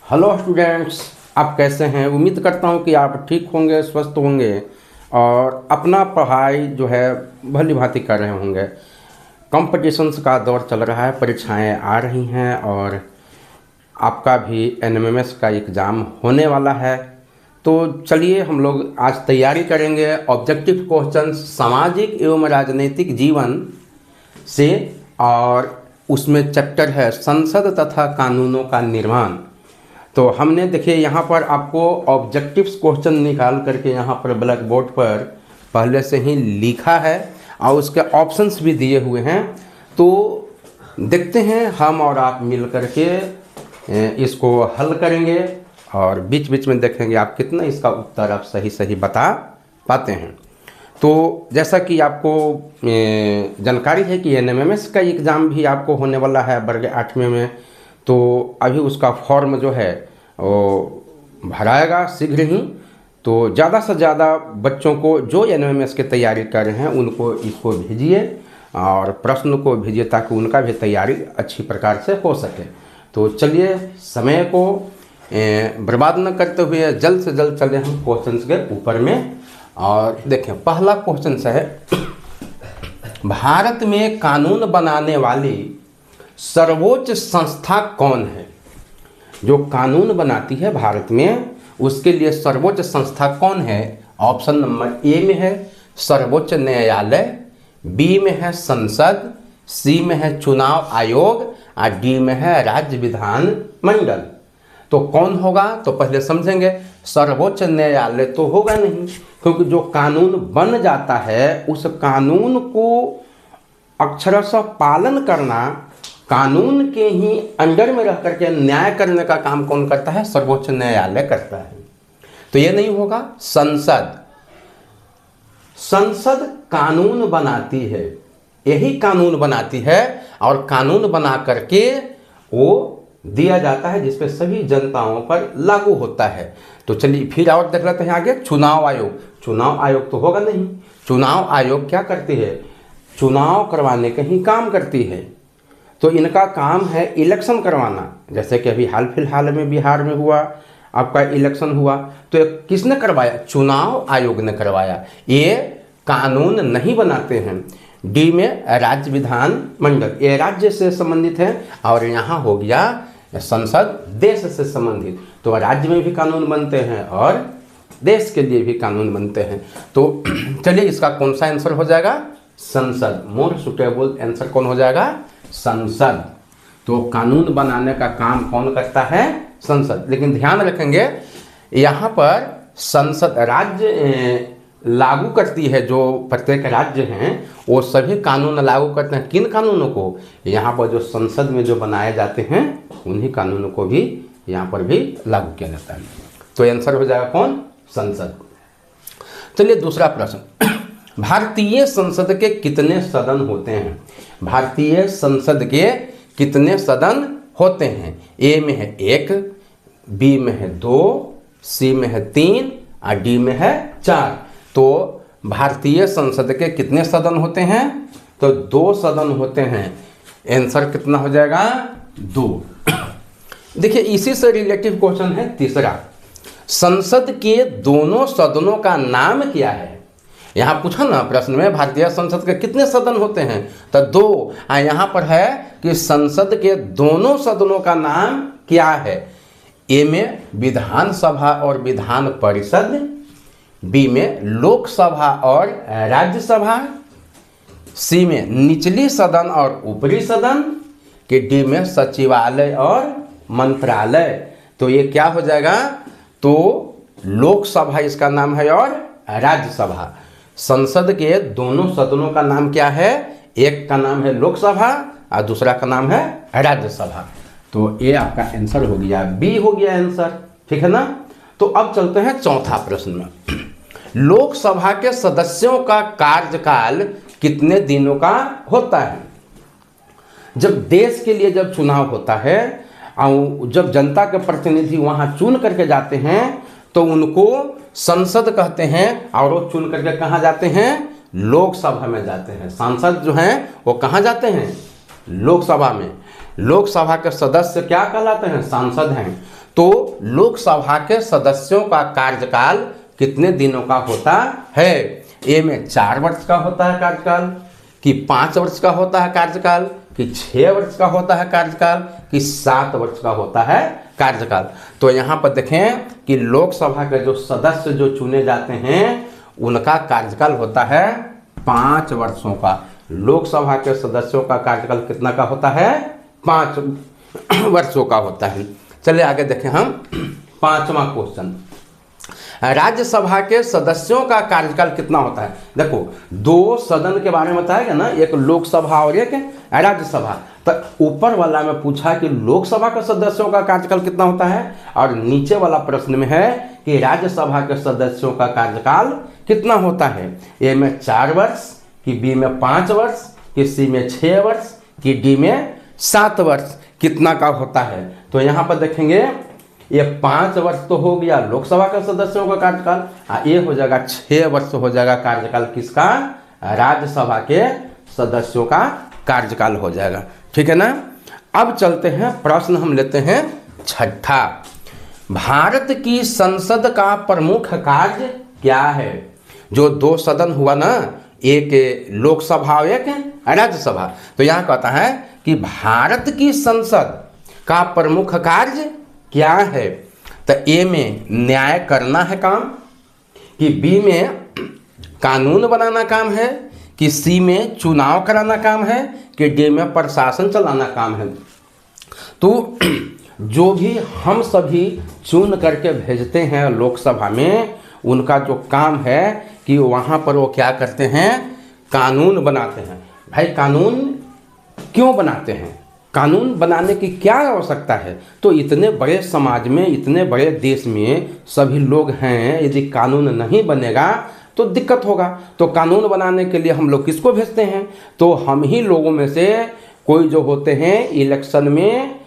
Hello students, आप कैसे हैं। उम्मीद करता हूं कि आप ठीक होंगे, स्वस्थ होंगे और अपना पढ़ाई जो है भली भांति कर रहे होंगे। कॉम्पिटिशन्स का दौर चल रहा है, परीक्षाएं आ रही हैं और आपका भी एनएमएमएस का एग्ज़ाम होने वाला है। तो चलिए हम लोग आज तैयारी करेंगे ऑब्जेक्टिव क्वेश्चन सामाजिक एवं राजनीतिक जीवन से, और उसमें चैप्टर है संसद तथा कानूनों का निर्माण। तो हमने देखिए यहाँ पर आपको ऑब्जेक्टिव्स क्वेश्चन निकाल करके यहाँ पर ब्लैक बोर्ड पर पहले से ही लिखा है और उसके ऑप्शंस भी दिए हुए हैं। तो देखते हैं हम और आप मिल करके इसको हल करेंगे और बीच बीच में देखेंगे आप कितना इसका उत्तर आप सही सही बता पाते हैं। तो जैसा कि आपको जानकारी है कि एनएमएमएस का एग्ज़ाम भी आपको होने वाला है वर्ग 8वें में। तो अभी उसका फॉर्म जो है वो भराएगा शीघ्र ही। तो ज़्यादा से ज़्यादा बच्चों को जो एनएमएमएस की तैयारी कर रहे हैं उनको इसको भेजिए और प्रश्न को भेजिए ताकि उनका भी तैयारी अच्छी प्रकार से हो सके। तो चलिए समय को बर्बाद न करते हुए जल्द से जल्द चले हम क्वेश्चंस के ऊपर में। और देखें पहला क्वेश्चन है, भारत में कानून बनाने वाली सर्वोच्च संस्था कौन है। जो कानून बनाती है भारत में उसके लिए सर्वोच्च संस्था कौन है। ऑप्शन नंबर ए में है सर्वोच्च न्यायालय, बी में है संसद, सी में है चुनाव आयोग और डी में है राज्य विधान मंडल। तो कौन होगा तो पहले समझेंगे। सर्वोच्च न्यायालय तो होगा नहीं, क्योंकि जो कानून बन जाता है उस कानून को अक्षरशः पालन करना, कानून के ही अंडर में रह करके न्याय करने का काम कौन करता है, सर्वोच्च न्यायालय करता है। तो ये नहीं होगा। संसद कानून बनाती है, यही कानून बनाती है और कानून बना करके वो दिया जाता है जिसपे सभी जनताओं पर लागू होता है। तो चलिए फिर और देख लेते हैं आगे। चुनाव आयोग तो होगा नहीं। चुनाव आयोग क्या करती है, चुनाव करवाने का ही काम करती है। तो इनका काम है इलेक्शन करवाना। जैसे कि अभी हाल फिलहाल में बिहार में हुआ, आपका इलेक्शन हुआ, तो किसने करवाया, चुनाव आयोग ने करवाया। ये कानून नहीं बनाते हैं। डी में राज्य विधान मंडल, ये राज्य से संबंधित है और यहाँ हो गया संसद देश से संबंधित। तो राज्य में भी कानून बनते हैं और देश के लिए भी कानून बनते हैं। तो चलिए इसका कौन सा आंसर हो जाएगा, संसद। मोर सुटेबल आंसर कौन हो जाएगा, संसद। तो कानून बनाने का काम कौन करता है, संसद। लेकिन ध्यान रखेंगे यहाँ पर संसद राज्य लागू करती है, जो प्रत्येक राज्य हैं वो सभी कानून लागू करते हैं। किन कानूनों को, यहाँ पर जो संसद में जो बनाए जाते हैं उन्हीं कानूनों को भी यहाँ पर भी लागू किया जाता है। तो आंसर हो जाएगा कौन, संसद। चलिए दूसरा प्रश्न, भारतीय संसद के कितने सदन होते हैं। भारतीय संसद के कितने सदन होते हैं। ए में है 1, बी में है 2, सी में है 3 और डी में है 4। तो भारतीय संसद के कितने सदन होते हैं, तो 2 सदन होते हैं। आंसर कितना हो जाएगा, 2। देखिए इसी से रिलेटिव क्वेश्चन है तीसरा, संसद के दोनों सदनों का नाम क्या है। यहाँ पूछा ना प्रश्न में भारतीय संसद के कितने सदन होते हैं, तो 2। यहाँ पर है कि संसद के दोनों सदनों का नाम क्या है। ए में विधानसभा और विधान परिषद, बी में लोकसभा और राज्यसभा, सी में निचली सदन और ऊपरी सदन, कि डी में सचिवालय और मंत्रालय। तो ये क्या हो जाएगा, तो लोकसभा इसका नाम है और राज्यसभा। संसद के दोनों सदनों का नाम क्या है, एक का नाम है लोकसभा और दूसरा का नाम है राज्यसभा। तो ये आपका आंसर हो गया, बी हो गया आंसर, ठीक है ना। तो अब चलते हैं चौथा प्रश्न में। लोकसभा के सदस्यों का कार्यकाल कितने दिनों का होता है। जब देश के लिए जब चुनाव होता है और जब जनता के प्रतिनिधि वहां चुन करके जाते हैं तो उनको संसद कहते हैं और वो चुन करके कहाँ जाते हैं, लोकसभा में जाते हैं। सांसद जो हैं वो कहाँ जाते हैं, लोकसभा में। लोकसभा के सदस्य क्या कहलाते हैं, सांसद हैं। तो लोकसभा के सदस्यों का कार्यकाल कितने दिनों का होता है? ए में 4 वर्ष का होता है कार्यकाल, कि 5 वर्ष का होता है कार्यकाल, कि 6 वर्ष का होता है कार्यकाल, कि 7 वर्ष का होता है कार्यकाल। तो यहाँ पर देखें कि लोकसभा के जो सदस्य जो चुने जाते हैं उनका कार्यकाल होता है 5 वर्षों का। लोकसभा के सदस्यों का कार्यकाल कितना का होता है? 5 वर्षों का होता है। चलिए आगे देखें हम 5वां क्वेश्चन। राज्यसभा के सदस्यों का कार्यकाल कितना होता है? देखो 2 सदन के बारे में बताया ना, एक लोकसभा और एक राज्यसभा। तो ऊपर वाला में पूछा कि लोकसभा के सदस्यों का कार्यकाल कितना होता है, और नीचे वाला प्रश्न में है कि राज्यसभा के सदस्यों का कार्यकाल कितना होता है। ए में 4 वर्ष, कि बी में 5 वर्ष, कि सी में 6 वर्ष, कि डी में 7 वर्ष कितना का होता है। तो यहाँ पर देखेंगे ये 5 वर्ष तो हो गया लोकसभा के सदस्यों का कार्यकाल, ये हो जाएगा 6 वर्ष हो जाएगा कार्यकाल किसका? राज्यसभा के सदस्यों का कार्यकाल हो जाएगा। ठीक है ना। अब चलते हैं, प्रश्न हम लेते हैं 6ठा। भारत की संसद का प्रमुख कार्य क्या है? जो 2 सदन हुआ ना, एक लोकसभा और एक राज्यसभा, तो यहाँ कहता है कि भारत की संसद का प्रमुख कार्य क्या है। तो ए में न्याय करना है काम, कि बी में कानून बनाना काम है, कि सी में चुनाव कराना काम है, कि डी में प्रशासन चलाना काम है। तो जो भी हम सभी चुन करके भेजते हैं लोकसभा में, उनका जो काम है कि वहाँ पर वो क्या करते हैं? कानून बनाते हैं। भाई कानून क्यों बनाते हैं? कानून बनाने की क्या आवश्यकता है? तो इतने बड़े समाज में, इतने बड़े देश में सभी लोग हैं, यदि कानून नहीं बनेगा तो दिक्कत होगा। तो कानून बनाने के लिए हम लोग किसको भेजते हैं? तो हम ही लोगों में से कोई जो होते हैं इलेक्शन में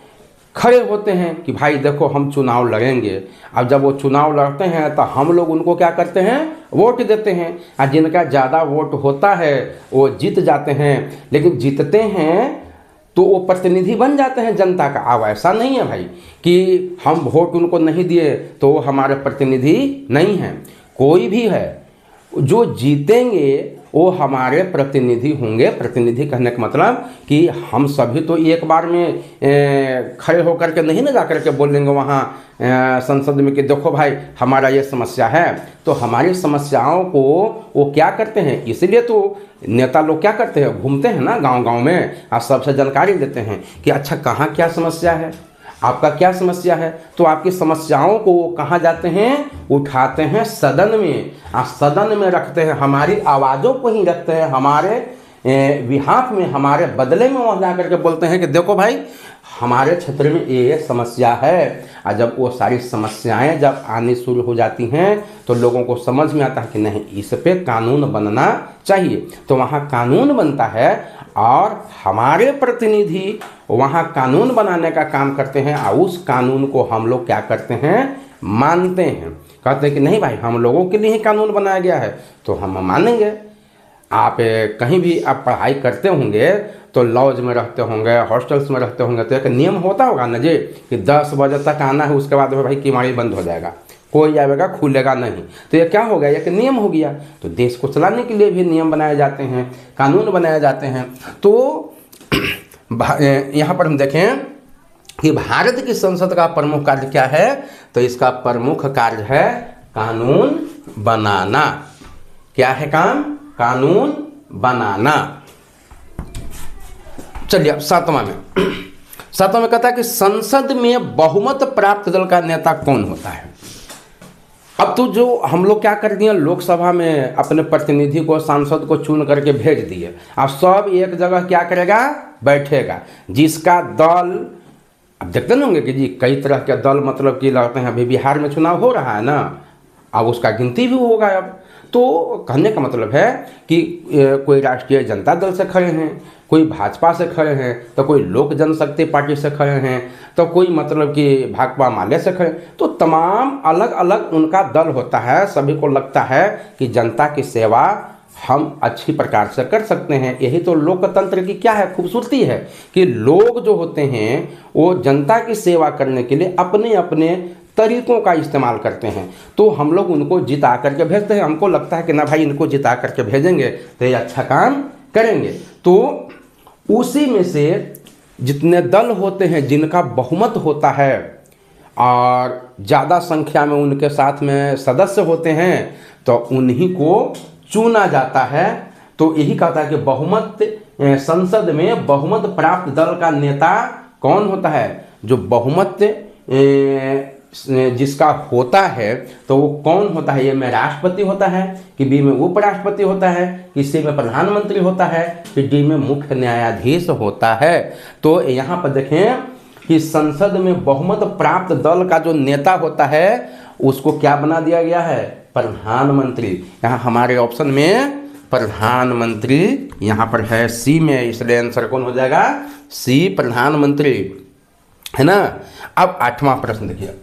खड़े होते हैं कि भाई देखो हम चुनाव लड़ेंगे। अब जब वो चुनाव लड़ते हैं तो हम लोग उनको क्या करते हैं? वोट देते हैं, और जिनका ज़्यादा वोट होता है वो जीत जाते हैं। लेकिन जीतते हैं तो वो प्रतिनिधि बन जाते हैं जनता का। अब ऐसा नहीं है भाई कि हम वोट उनको नहीं दिए तो वो हमारे प्रतिनिधि नहीं हैं। कोई भी है जो जीतेंगे वो हमारे प्रतिनिधि होंगे। प्रतिनिधि कहने का मतलब कि हम सभी तो एक बार में खड़े होकर के नहीं ना जा कर के बोलेंगे वहाँ संसद में कि देखो भाई हमारा ये समस्या है। तो हमारी समस्याओं को वो क्या करते हैं, इसलिए तो नेता लोग क्या करते हैं, घूमते हैं ना गांव-गांव में और सबसे जानकारी लेते हैं कि अच्छा कहाँ क्या समस्या है, आपका क्या समस्या है। तो आपकी समस्याओं को वो कहाँ जाते हैं, उठाते हैं सदन में, और सदन में रखते हैं, हमारी आवाज़ों को ही रखते हैं, हमारे विहाफ में, हमारे बदले में वहाँ जा करके बोलते हैं कि देखो भाई हमारे क्षेत्र में ये समस्या है। और जब वो सारी समस्याएं जब आनी शुरू हो जाती हैं तो लोगों को समझ में आता है कि नहीं इस पे कानून बनना चाहिए। तो वहाँ कानून बनता है और हमारे प्रतिनिधि वहाँ कानून बनाने का काम करते हैं, और उस कानून को हम लोग क्या करते हैं, मानते हैं। कहते हैं कि नहीं भाई हम लोगों के लिए ही कानून बनाया गया है तो हम मानेंगे। आप कहीं भी आप पढ़ाई करते होंगे तो लॉज में रहते होंगे, हॉस्टल्स में रहते होंगे, तो एक नियम होता होगा ना जी कि 10 बजे तक आना है, उसके बाद भाई किमाड़ी बंद हो जाएगा, कोई आएगा खुलेगा नहीं। तो ये क्या हो गया, एक नियम हो गया। तो देश को चलाने के लिए भी नियम बनाए जाते हैं, कानून बनाए जाते हैं। तो यहाँ पर हम देखें कि भारत की संसद का प्रमुख कार्य क्या है, तो इसका प्रमुख कार्य है कानून बनाना। क्या है काम, कानून बनाना। चलिए अब 7वां में कहता है कि संसद में बहुमत प्राप्त दल का नेता कौन होता है। अब तो जो हम लोग क्या कर दिए, लोकसभा में अपने प्रतिनिधि को, सांसद को चुन करके भेज दिए। अब सब एक जगह क्या करेगा, बैठेगा। जिसका दल, अब देखते ना होंगे कि जी कई तरह के दल मतलब कि लगते हैं, अभी बिहार में चुनाव हो रहा है ना, अब उसका गिनती भी होगा। अब तो कहने का मतलब है कि कोई राष्ट्रीय जनता दल से खड़े हैं, कोई भाजपा से खड़े हैं, तो कोई लोक जनशक्ति पार्टी से खड़े हैं, तो कोई मतलब कि भाकपा माले से खड़े। तो तमाम अलग अलग उनका दल होता है। सभी को लगता है कि जनता की सेवा हम अच्छी प्रकार से कर सकते हैं। यही तो लोकतंत्र की क्या है, खूबसूरती है कि लोग जो होते हैं वो जनता की सेवा करने के लिए अपने अपने तरीकों का इस्तेमाल करते हैं। तो हम लोग उनको जिता करके भेजते हैं। हमको लगता है कि ना भाई इनको जिता करके भेजेंगे तो ये अच्छा काम करेंगे। तो उसी में से जितने दल होते हैं जिनका बहुमत होता है और ज़्यादा संख्या में उनके साथ में सदस्य होते हैं तो उन्हीं को चुना जाता है। तो यही कहता है कि बहुमत संसद में बहुमत प्राप्त दल का नेता कौन होता है? जो बहुमत जिसका होता है तो वो कौन होता है? ये में राष्ट्रपति होता है कि बी में उपराष्ट्रपति होता है कि सी में प्रधानमंत्री होता है कि डी में मुख्य न्यायाधीश होता है। तो यहाँ पर देखें कि संसद में बहुमत प्राप्त दल का जो नेता होता है उसको क्या बना दिया गया है? प्रधानमंत्री। यहाँ हमारे ऑप्शन में प्रधानमंत्री यहाँ पर है सी में, इसलिए आंसर कौन हो जाएगा? सी, प्रधानमंत्री, है ना। अब 8वां प्रश्न देखिए।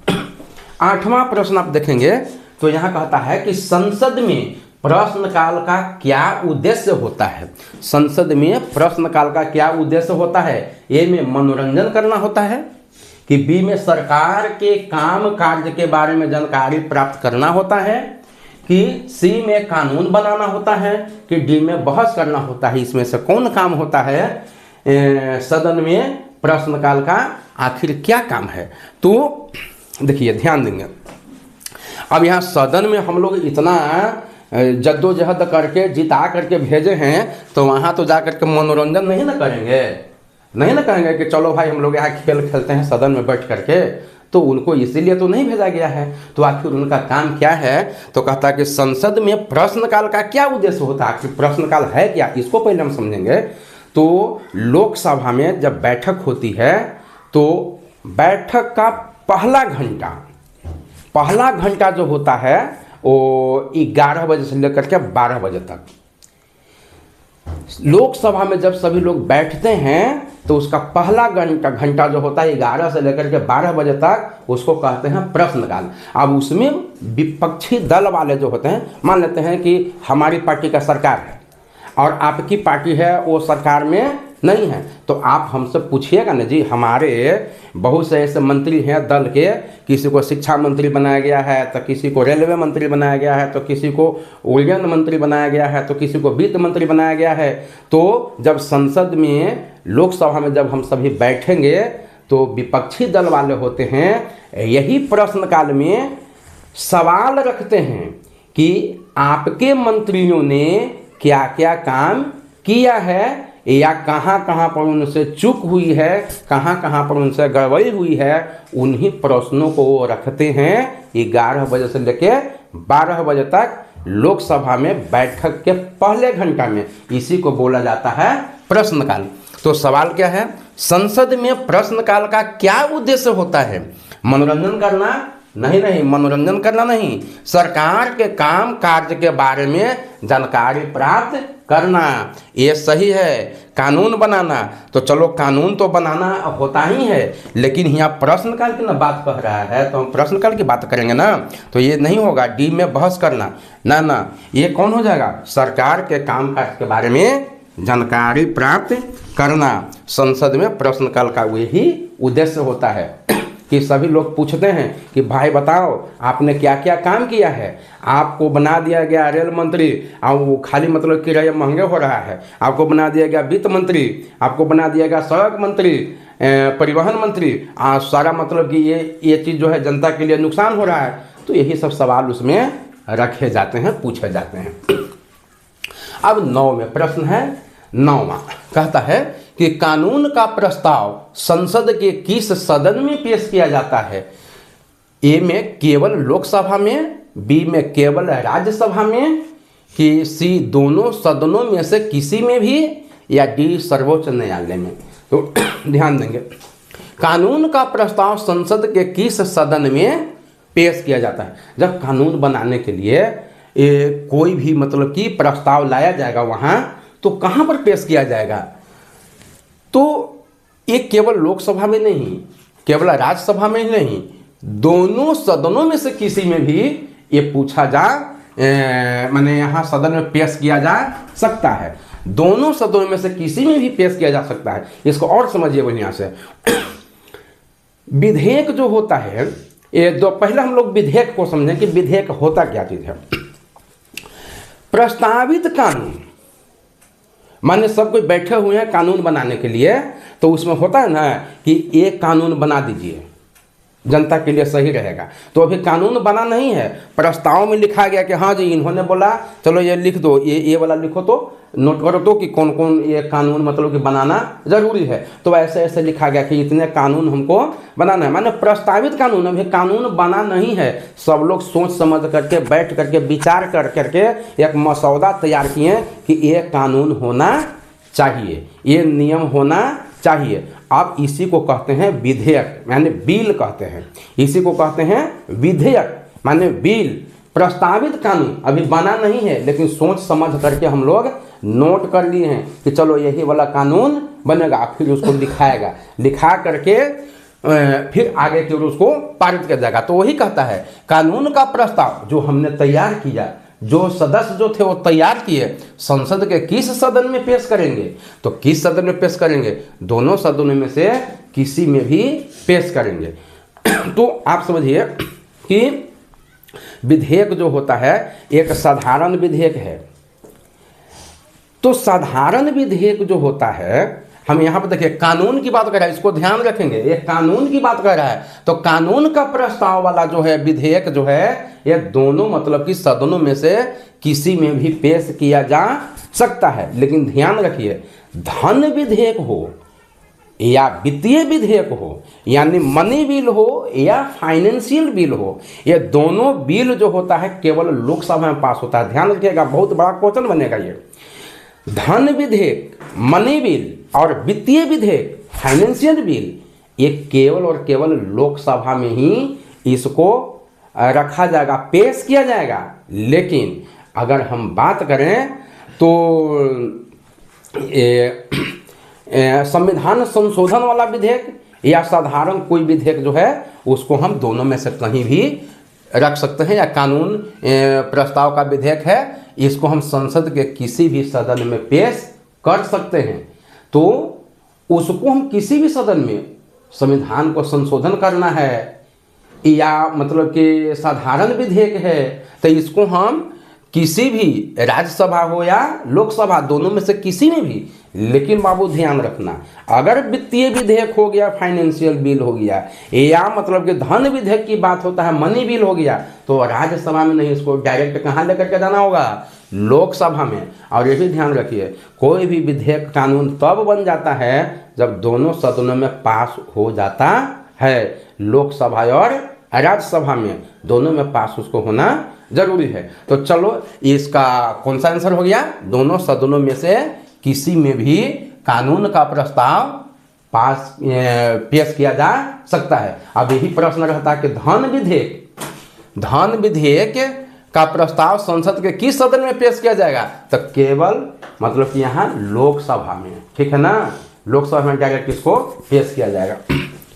8वां प्रश्न आप देखेंगे तो यहाँ कहता है कि संसद में प्रश्नकाल का क्या उद्देश्य होता है? संसद में प्रश्नकाल का क्या उद्देश्य होता है? ए में मनोरंजन करना होता है कि बी में सरकार के काम कार्य के बारे में जानकारी प्राप्त करना होता है कि सी में कानून बनाना होता है कि डी में बहस करना होता है? इसमें से कौन काम होता है? सदन में प्रश्नकाल का आखिर क्या काम है? तो देखिए ध्यान देंगे। अब यहाँ सदन में हम लोग इतना जद्दोजहद करके जिता करके भेजे हैं तो वहाँ तो जा करके मनोरंजन नहीं ना करेंगे, नहीं ना कहेंगे कि चलो भाई हम लोग यहाँ खेल खेलते हैं सदन में बैठ करके। तो उनको इसीलिए तो नहीं भेजा गया है। तो आखिर उनका काम क्या है? तो कहता है कि संसद में प्रश्नकाल का क्या उद्देश्य होता है? आखिर प्रश्नकाल है क्या, इसको पहले हम समझेंगे। तो लोकसभा में जब बैठक होती है तो बैठक का पहला घंटा जो होता है वो 11 बजे से लेकर के 12 बजे तक। लोकसभा में जब सभी लोग बैठते हैं तो उसका पहला घंटा जो होता है 11 से लेकर के 12 बजे तक उसको कहते हैं प्रश्नकाल। अब उसमें विपक्षी दल वाले जो होते हैं, मान लेते हैं कि हमारी पार्टी का सरकार है और आपकी पार्टी है वो सरकार में नहीं है, तो आप हमसे पूछिएगा ना जी, हमारे बहुत से ऐसे मंत्री हैं दल के, किसी को शिक्षा मंत्री बनाया गया है तो किसी को रेलवे मंत्री बनाया गया है तो किसी को उड्डयन मंत्री बनाया गया है तो किसी को वित्त मंत्री बनाया गया है। तो जब संसद में लोकसभा में जब हम सभी बैठेंगे तो विपक्षी दल वाले होते हैं यही प्रश्नकाल में सवाल रखते हैं कि आपके मंत्रियों ने क्या क्या काम किया है या कहाँ कहाँ पर उनसे चूक हुई है, कहाँ कहाँ पर उनसे गड़बड़ी हुई है। उन्हीं प्रश्नों को वो रखते हैं 11 बजे से लेके 12 बजे तक लोकसभा में बैठक के पहले घंटा में। इसी को बोला जाता है प्रश्नकाल। तो सवाल क्या है? संसद में प्रश्नकाल का क्या उद्देश्य होता है? मनोरंजन करना? नहीं, मनोरंजन करना नहीं, सरकार के काम कार्य के बारे में जानकारी प्राप्त करना। ये सही है। कानून बनाना, तो चलो कानून तो बनाना होता ही है, लेकिन यहाँ प्रश्नकाल की ना बात कह रहा है तो हम प्रश्नकाल की बात करेंगे ना, तो ये नहीं होगा। डी में बहस करना ना, ये कौन हो जाएगा? सरकार के काम काज के बारे में जानकारी प्राप्त करना। संसद में प्रश्नकाल का वही उद्देश्य होता है कि सभी लोग पूछते हैं कि भाई बताओ आपने क्या क्या काम किया है। आपको बना दिया गया रेल मंत्री, और वो खाली मतलब किराया महंगे हो रहा है। आपको बना दिया गया वित्त मंत्री, आपको बना दिया गया सड़क मंत्री, परिवहन मंत्री, सारा मतलब कि ये चीज़ जो है जनता के लिए नुकसान हो रहा है। तो यही सब सवाल उसमें रखे जाते हैं, पूछे जाते हैं। अब 9वें प्रश्न है। 9वां कहता है कि कानून का प्रस्ताव संसद के किस सदन में पेश किया जाता है? ए में केवल लोकसभा में, बी में केवल राज्यसभा में, कि सी दोनों सदनों में से किसी में भी, या डी सर्वोच्च न्यायालय में। तो ध्यान देंगे, कानून का प्रस्ताव संसद के किस सदन में पेश किया जाता है? जब कानून बनाने के लिए कोई भी मतलब कि प्रस्ताव लाया जाएगा वहाँ, तो कहाँ पर पेश किया जाएगा? तो ये केवल लोकसभा में नहीं, केवल राज्यसभा में ही नहीं, दोनों सदनों में से किसी में भी ये पूछा जा माने यहाँ सदन में पेश किया जा सकता है। दोनों सदनों में से किसी में भी पेश किया जा सकता है। इसको और समझिए बढ़िया से। विधेयक जो होता है, ये दो पहले हम लोग विधेयक को समझें कि विधेयक होता क्या चीज है। प्रस्तावित कानून माने सब कोई बैठे हुए हैं कानून बनाने के लिए, तो उसमें होता है ना कि एक कानून बना दीजिए, जनता के लिए सही रहेगा। तो अभी कानून बना नहीं है, प्रस्ताव में लिखा गया कि हाँ जी इन्होंने बोला चलो ये लिख दो, ये वाला लिखो, तो नोट करो तो कि कौन कौन ये कानून मतलब कि बनाना जरूरी है। तो ऐसे ऐसे लिखा गया कि इतने कानून हमको बनाना है, माने प्रस्तावित कानून। अभी कानून बना नहीं है, सब लोग सोच समझ करके बैठ करके विचार कर करके एक मसौदा तैयार किए कि ये कानून होना चाहिए, ये नियम होना चाहिए। आप इसी को कहते हैं विधेयक, माने बिल कहते हैं। इसी को कहते हैं विधेयक माने बिल। प्रस्तावित कानून अभी बना नहीं है, लेकिन सोच समझ करके हम लोग नोट कर लिए हैं कि चलो यही वाला कानून बनेगा, फिर उसको लिखाएगा, लिखा करके फिर आगे की ओर उसको पारित किया जाएगा। तो वही कहता है कानून का प्रस्ताव जो हमने तैयार किया, जो सदस्य जो थे वो तैयार किए, संसद के किस सदन में पेश करेंगे, तो किस सदन में पेश करेंगे, दोनों सदनों में से किसी में भी पेश करेंगे। तो आप समझिए कि विधेयक जो होता है एक साधारण विधेयक है। तो साधारण विधेयक जो होता है, हम यहाँ पर देखिए कानून की बात कर रहा है, इसको ध्यान रखेंगे, ये कानून की बात कर रहा है। तो कानून का प्रस्ताव वाला जो है विधेयक जो है, ये दोनों मतलब कि सदनों में से किसी में भी पेश किया जा सकता है। लेकिन ध्यान रखिए, धन विधेयक हो या वित्तीय विधेयक हो, यानी मनी बिल हो या फाइनेंशियल बिल हो, ये दोनों बिल जो होता है केवल लोकसभा में पास होता है। ध्यान रखिएगा, बहुत बड़ा क्वेश्चन बनेगा ये। धन विधेयक, मनी बिल और वित्तीय विधेयक, फाइनेंशियल बिल, ये केवल और केवल लोकसभा में ही इसको रखा जाएगा, पेश किया जाएगा। लेकिन अगर हम बात करें तो संविधान संशोधन वाला विधेयक या साधारण कोई विधेयक जो है, उसको हम दोनों में से कहीं भी रख सकते हैं। या कानून प्रस्ताव का विधेयक है, इसको हम संसद के किसी भी सदन में पेश कर सकते हैं। तो उसको हम किसी भी सदन में, संविधान को संशोधन करना है या मतलब कि साधारण विधेयक है, तो इसको हम किसी भी राज्यसभा हो या लोकसभा, दोनों में से किसी में भी। लेकिन बाबू ध्यान रखना, अगर वित्तीय विधेयक हो गया, फाइनेंशियल बिल हो गया, या मतलब कि धन विधेयक की बात होता है, मनी बिल हो गया, तो राज्यसभा में नहीं, इसको डायरेक्ट कहाँ लेकर के जाना होगा, लोकसभा में। और ये भी ध्यान रखिए, कोई भी विधेयक कानून तब बन जाता है जब दोनों सदनों में पास हो जाता है। लोकसभा और राज्यसभा में दोनों में पास उसको होना जरूरी है। तो चलो इसका कौन सा आंसर हो गया, दोनों सदनों में से किसी में भी कानून का प्रस्ताव पास पेश किया जा सकता है। अब यही प्रश्न रहता है कि धन विधेयक का प्रस्ताव संसद के किस सदन में पेश किया जाएगा, तो केवल मतलब कि यहाँ लोकसभा में, ठीक है ना, लोकसभा में डायरेक्ट इसको पेश किया जाएगा।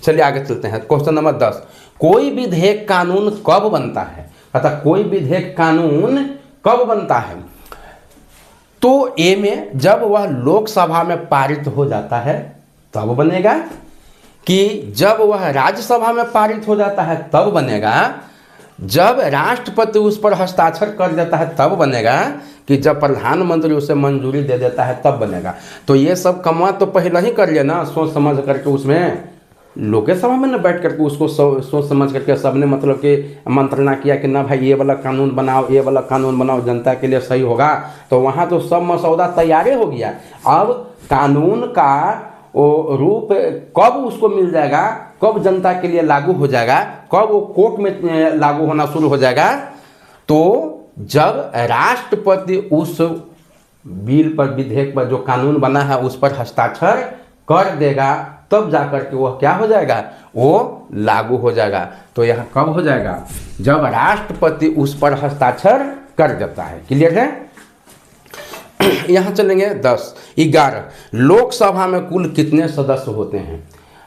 चलिए आगे चलते हैं। क्वेश्चन नंबर 10, कोई विधेयक कानून कब बनता है, अतः कोई विधेयक कानून कब बनता है। तो ए में जब वह लोकसभा में पारित हो जाता है तब बनेगा, कि जब वह राज्यसभा में पारित हो जाता है तब बनेगा, जब राष्ट्रपति उस पर हस्ताक्षर कर देता है तब बनेगा, कि जब प्रधानमंत्री उसे मंजूरी दे देता है तब बनेगा। तो ये सब कमा तो पहले ही कर लेना, सोच समझ करके, उसमें लोकसभा में न बैठ करके उसको सोच समझ करके सबने मतलब कि मंत्रणा किया कि ना भाई ये वाला कानून बनाओ, ये वाला कानून बनाओ, जनता के लिए सही होगा। तो वहाँ तो सब मसौदा तैयार हो गया। अब कानून का वो रूप कब उसको मिल जाएगा, कब जनता के लिए लागू हो जाएगा, कब वो कोर्ट में लागू होना शुरू हो जाएगा, तो जब राष्ट्रपति उस बिल पर, विधेयक पर, जो कानून बना है उस पर हस्ताक्षर कर देगा, तब जाकर के वह क्या हो जाएगा, वो लागू हो जाएगा। तो यह कब हो जाएगा, जब राष्ट्रपति उस पर हस्ताक्षर कर देता है। क्लियर है। यहाँ चलेंगे 11 लोकसभा में कुल कितने सदस्य होते हैं।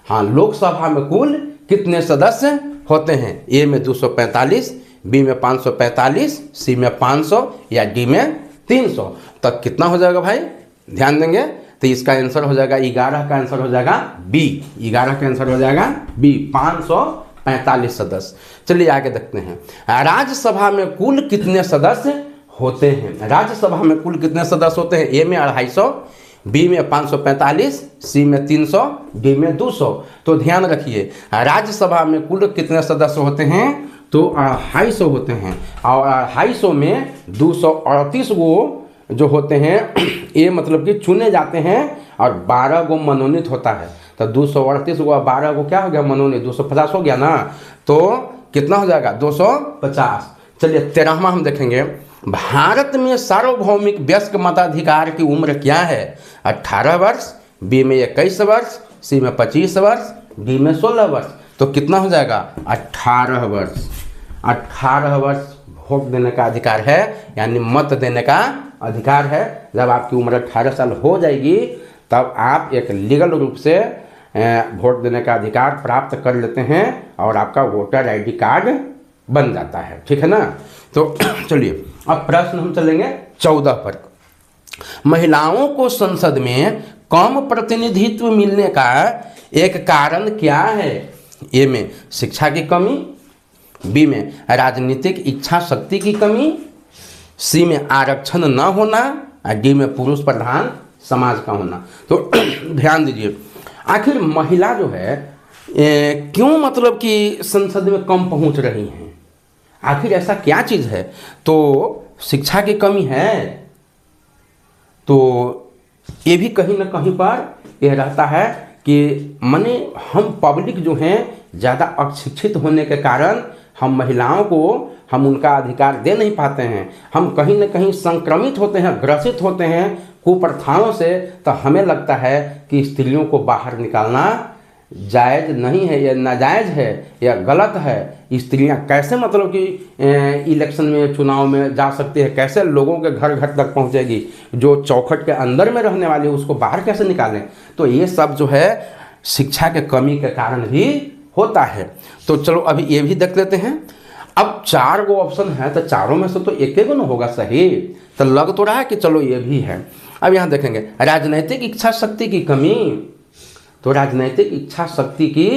हाँ, लोकसभा में कुल कितने सदस्य होते हैं। ए में 245, बी में 545, सी में 500 या डी में 300। तो कितना हो जाएगा भाई, ध्यान देंगे तो इसका आंसर हो जाएगा 11 का आंसर हो जाएगा बी। 11 का आंसर हो जाएगा बी, 545 सदस्य। चलिए आगे देखते हैं, राज्यसभा में कुल कितने सदस्य होते हैं। राज्यसभा में कुल कितने सदस्य होते हैं। ए में 250, बी में 545, सी में 300, डी में 200। तो ध्यान रखिए, राज्यसभा में कुल कितने सदस्य होते हैं, तो 250 होते हैं, और 250 में 238 गो जो होते हैं ये मतलब कि चुने जाते हैं, और 12 गो मनोनीत होता है। तो 238 गो 12 गो क्या हो गया, मनोनीत, 250 हो गया ना। तो कितना हो जाएगा, 250। चलिए 13वां हम देखेंगे, भारत में सार्वभौमिक वयस्क मताधिकार की उम्र क्या है। 18 वर्ष, बी में 21 वर्ष, सी में 25 वर्ष, डी में 16 वर्ष। तो कितना हो जाएगा, 18 वर्ष। 18 वर्ष वोट देने का अधिकार है, यानी मत देने का अधिकार है। जब आपकी उम्र 18 साल हो जाएगी तब आप एक लीगल रूप से वोट देने का अधिकार प्राप्त कर लेते हैं और आपका वोटर आईडी कार्ड बन जाता है, ठीक है ना। तो चलिए अब प्रश्न हम चलेंगे 14 पर। महिलाओं को संसद में कम प्रतिनिधित्व मिलने का एक कारण क्या है। ए में शिक्षा की कमी, बी में राजनीतिक इच्छा शक्ति की कमी, सी में आरक्षण न होना, और डी में पुरुष प्रधान समाज का होना। तो ध्यान दीजिए, आखिर महिला जो है क्यों मतलब कि संसद में कम पहुंच रही हैं, आखिर ऐसा क्या चीज़ है। तो शिक्षा की कमी है, तो ये भी कहीं ना कहीं पर यह रहता है कि माने हम पब्लिक जो हैं ज़्यादा अशिक्षित होने के कारण हम महिलाओं को हम उनका अधिकार दे नहीं पाते हैं। हम कहीं ना कहीं संक्रमित होते हैं, ग्रसित होते हैं कुप्रथाओं से। तो हमें लगता है कि स्त्रियों को बाहर निकालना जायज़ नहीं है, या नाजायज़ है, या गलत है। स्त्रियां कैसे मतलब कि इलेक्शन में, चुनाव में जा सकती है, कैसे लोगों के घर घर तक पहुंचेगी, जो चौखट के अंदर में रहने वाली है उसको बाहर कैसे निकालें। तो ये सब जो है शिक्षा के कमी के कारण भी होता है। तो चलो अभी ये भी देख लेते हैं। अब 4 गो ऑप्शन है, तो चारों में से तो एक ही ना होगा सही। तो लग तो रहा है कि चलो ये भी है। अब यहाँ देखेंगे, राजनीतिक इच्छा शक्ति की कमी। तो राजनीतिक इच्छा शक्ति की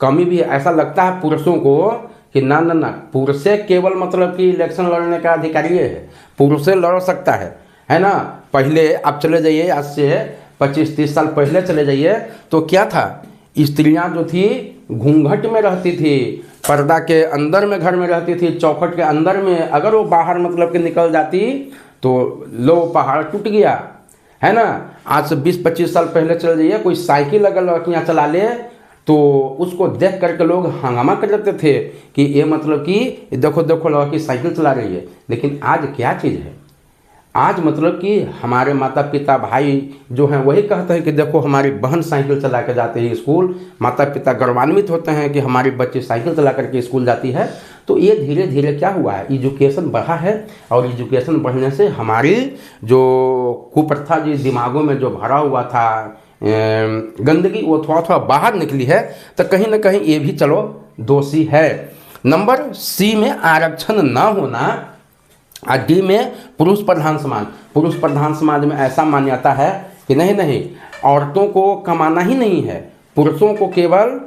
कमी भी ऐसा लगता है पुरुषों को कि ना ना ना, पुरुष से केवल मतलब कि इलेक्शन लड़ने का अधिकारी है, पुरुष से लड़ सकता है ना। पहले आप चले जाइए, आज से 25-30 साल पहले चले जाइए, तो क्या था, स्त्रियां जो थी घूंघट में रहती थी, पर्दा के अंदर में घर में रहती थी, चौखट के अंदर में। अगर वो बाहर मतलब कि निकल जाती तो लो पहाड़ टूट गया, है ना। आज से 20-25 साल पहले चल जाइए, कोई साइकिल अगर लड़कियाँ चला ले तो उसको देख करके लोग हंगामा कर देते थे कि ये मतलब कि देखो देखो लड़की साइकिल चला रही है। लेकिन आज क्या चीज़ है, आज मतलब कि हमारे माता पिता भाई जो हैं वही कहते हैं कि देखो हमारी बहन साइकिल चला के जाती है स्कूल। माता पिता गौरवान्वित होते हैं कि हमारी बच्ची साइकिल चला करके स्कूल जाती है। तो ये धीरे धीरे क्या हुआ है, एजुकेशन बढ़ा है, और एजुकेशन बढ़ने से हमारी जो कुप्रथा जी दिमागों में जो भरा हुआ था गंदगी, वो थोड़ा थोड़ा बाहर निकली है। तो कहीं ना कहीं ये भी चलो दोषी है। नंबर सी में आरक्षण ना होना, और डी में पुरुष प्रधान समाज। पुरुष प्रधान समाज में ऐसा मान्यता है कि नहीं नहीं, औरतों को कमाना ही नहीं है, पुरुषों को केवल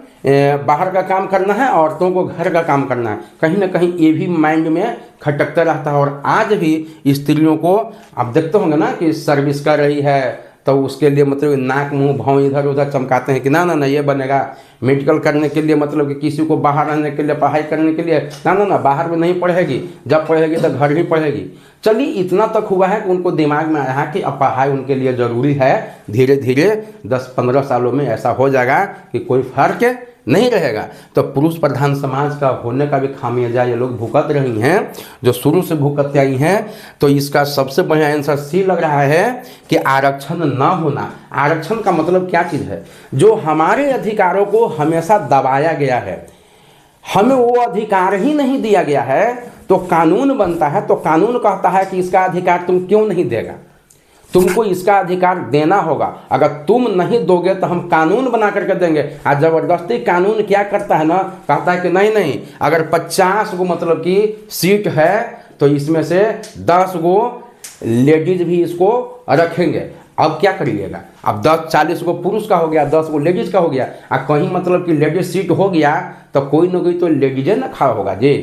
बाहर का काम करना है, औरतों को घर का काम करना है। कहीं ना कहीं ये भी माइंड में खटकता रहता है। और आज भी स्त्रियों को आप देखते होंगे ना कि सर्विस कर रही है तो उसके लिए मतलब नाक मुंह भाव इधर उधर चमकाते हैं कि ना ना ना ये बनेगा। मेडिकल करने के लिए मतलब कि किसी को बाहर रहने के लिए, पढ़ाई करने के लिए, ना ना ना बाहर में नहीं पढ़ेगी, जब पढ़ेगी तो घर ही पढ़ेगी। चलिए इतना तक हुआ है कि उनको दिमाग में आया कि अब पढ़ाई उनके लिए ज़रूरी है। धीरे धीरे 10-15 सालों में ऐसा हो जाएगा कि कोई फर्क नहीं रहेगा। तो पुरुष प्रधान समाज का होने का भी खामियाजा ये लोग भुगत रही हैं, जो शुरू से भुगतते आई हैं। तो इसका सबसे बढ़िया आंसर सी लग रहा है कि आरक्षण ना होना। आरक्षण का मतलब क्या चीज़ है, जो हमारे अधिकारों को हमेशा दबाया गया है, हमें वो अधिकार ही नहीं दिया गया है। तो कानून बनता है, तो कानून कहता है कि इसका अधिकार तुम क्यों नहीं देगा। तुमको इसका अधिकार देना होगा। अगर तुम नहीं दोगे तो हम कानून बना करके देंगे। आज ज़बरदस्ती कानून क्या करता है ना, कहता है कि नहीं नहीं, अगर 50 गो मतलब कि सीट है तो इसमें से 10 गो लेडीज भी इसको रखेंगे। अब क्या करिएगा, अब 40 गो पुरुष का हो गया, 10 गो लेडीज का हो गया। कहीं मतलब कि लेडीज सीट हो गया तो कोई ना कोई तो लेडीजे ना खड़ा होगा जी,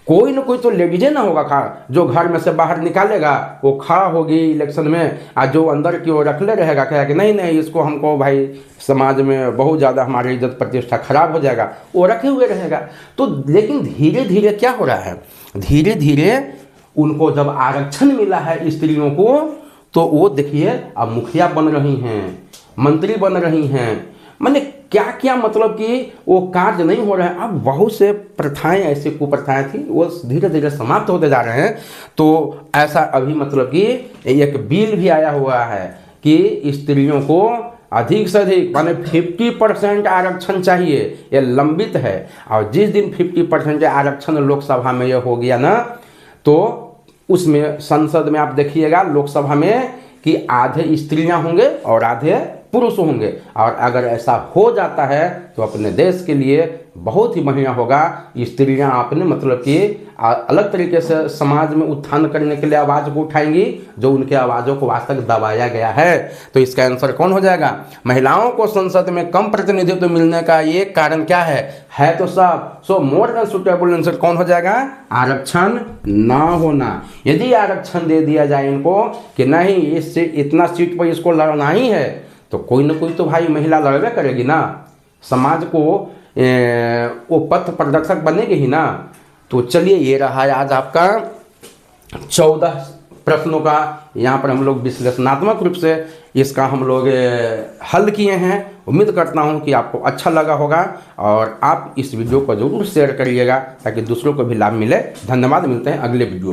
कोई ना कोई तो लेडीजे ना होगा खड़ा। जो घर में से बाहर निकालेगा वो खड़ा होगी इलेक्शन में, और जो अंदर की ओर रखले रहेगा कहेगा कि नहीं नहीं इसको हमको भाई समाज में बहुत ज़्यादा हमारी इज्जत प्रतिष्ठा खराब हो जाएगा, वो रखे हुए रहेगा। तो लेकिन धीरे धीरे क्या हो रहा है, धीरे धीरे उनको जब आरक्षण मिला है स्त्रियों को, तो वो देखिए अब मुखिया बन रही हैं, मंत्री बन रही हैं, मैंने क्या क्या मतलब कि वो कार्य नहीं हो रहा है। अब बहुत से प्रथाएं, ऐसी कुप्रथाएं थी वो धीरे धीरे समाप्त होते जा रहे हैं। तो ऐसा अभी मतलब कि एक बिल भी आया हुआ है कि स्त्रियों को अधिक से अधिक माने 50% आरक्षण चाहिए, ये लंबित है। और जिस दिन 50% आरक्षण लोकसभा में ये हो गया ना, तो उसमें संसद में आप देखिएगा लोकसभा में कि आधे स्त्रियां होंगे और आधे पुरुष होंगे। और अगर ऐसा हो जाता है तो अपने देश के लिए बहुत ही बढ़िया होगा। स्त्रियां अपने मतलब कि अलग तरीके से समाज में उत्थान करने के लिए आवाज़ को उठाएंगी, जो उनके आवाज़ों को आज तक दबाया गया है। तो इसका आंसर कौन हो जाएगा, महिलाओं को संसद में कम प्रतिनिधित्व मिलने का एक कारण क्या है तो सब सो मोर देन सुटेबल आंसर कौन हो जाएगा, आरक्षण ना होना। यदि आरक्षण दे दिया जाए इनको कि नहीं इससे इतना सीट पर इसको लड़ना ही है, तो कोई ना कोई तो भाई महिला लड़बे करेगी ना, समाज को वो पथ प्रदर्शक बनेगी ही ना। तो चलिए ये रहा आज आपका 14 प्रश्नों का यहाँ पर हम लोग विश्लेषणात्मक रूप से इसका हम लोग हल किए हैं। उम्मीद करता हूँ कि आपको अच्छा लगा होगा और आप इस वीडियो को जरूर शेयर करिएगा ताकि दूसरों को भी लाभ मिले। धन्यवाद, मिलते हैं अगले वीडियो में।